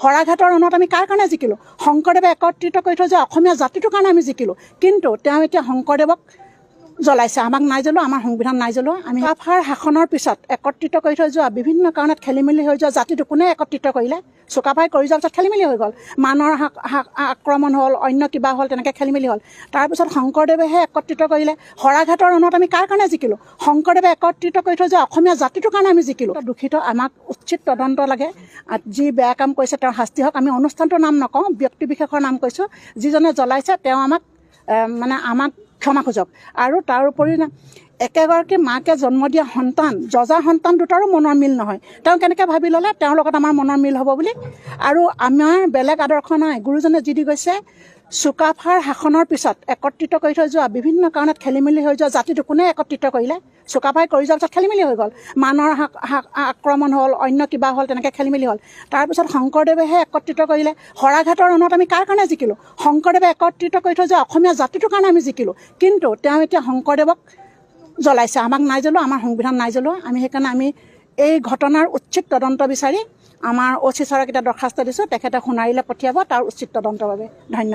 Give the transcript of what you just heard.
শৰাঘাটৰ ৰণত আমি কাৰ কাৰণে জিকিলোঁ? শংকৰদেৱে একত্ৰিত কৰি থৈ যোৱা অসমীয়া জাতিটোৰ কাৰণে আমি জিকিলোঁ। কিন্তু তেওঁ এতিয়া শংকৰদেৱক জ্বলাইছে, আমাক নাই জ্বলোৱা, আমাৰ সংবিধান নাই জ্বলোৱা। আমি চুকাফাৰ শাসনৰ পিছত একত্ৰিত কৰি থৈ যোৱা বিভিন্ন কাৰণত খেলি মেলি হৈ যোৱা জাতিটো কোনে একত্ৰিত কৰিলে? চুকাফাই কৰি যোৱাৰ পিছত খেলি মেলি হৈ গ'ল, মানৰ আক্ৰমণ হ'ল, অন্য কিবা হ'ল, তেনেকৈ খেলি মেলি হ'ল। তাৰপিছত শংকৰদেৱেহে একত্ৰিত কৰিলে। শৰাঘাটৰ ৰণত আমি কাৰ কাৰণে জিকিলোঁ? শংকৰদেৱে একত্ৰিত কৰি থৈ যোৱা অসমীয়া জাতিটোৰ কাৰণে আমি জিকিলোঁ। দোষিত, আমাক উচিত তদন্ত লাগে। যি বেয়া কাম কৰিছে তেওঁৰ শাস্তি হওক। আমি অনুষ্ঠানটোৰ নাম নকওঁ, ব্যক্তিবিশেষৰ নাম কৈছোঁ। যিজনে জ্বলাইছে তেওঁ আমাক ক্ষমা খোজক। আৰু তাৰ উপৰি একেগৰাকী মাকে জন্ম দিয়া সন্তান, যজা সন্তান দুটাৰো মনৰ মিল নহয়। তেওঁ কেনেকৈ ভাবি ল'লে তেওঁৰ লগত আমাৰ মনৰ মিল হ'ব বুলি? আৰু আমাৰ বেলেগ আদৰ্শ নাই। গুৰুজনে যি দি গৈছে, চুকাফাৰ শাসনৰ পিছত একত্ৰিত কৰি থৈ যোৱা বিভিন্ন কাৰণত খেলি মেলি হৈ যোৱা জাতিটো কোনে একত্ৰিত কৰিলে? চুকাফাই কৰি যোৱাৰ পিছত খেলি মেলি হৈ গ'ল, মানৰ আক্ৰমণ হ'ল, অন্য কিবা হ'ল, তেনেকৈ খেলি মেলি হ'ল। তাৰপিছত শংকৰদেৱেহে একত্ৰিত কৰিলে। শৰাঘাটৰ ৰণত আমি কাৰ কাৰণে জিকিলোঁ? শংকৰদেৱে একত্ৰিত কৰি থৈ যোৱা অসমীয়া জাতিটোৰ কাৰণে আমি জিকিলোঁ। কিন্তু তেওঁ এতিয়া শংকৰদেৱক জ্বলাইছে, আমাক নাই জ্বলোৱা, আমাৰ সংবিধান নাই জ্বলোৱা। সেইকাৰণে এই ঘটনাৰ উচিত তদন্ত বিচাৰি আমাৰ OC ছাৰক এতিয়া দৰখাস্ত দিছোঁ। তেখেতে সোণাৰীলৈ পঠিয়াব তাৰ উচিত তদন্তৰ বাবে। ধন্যবাদ।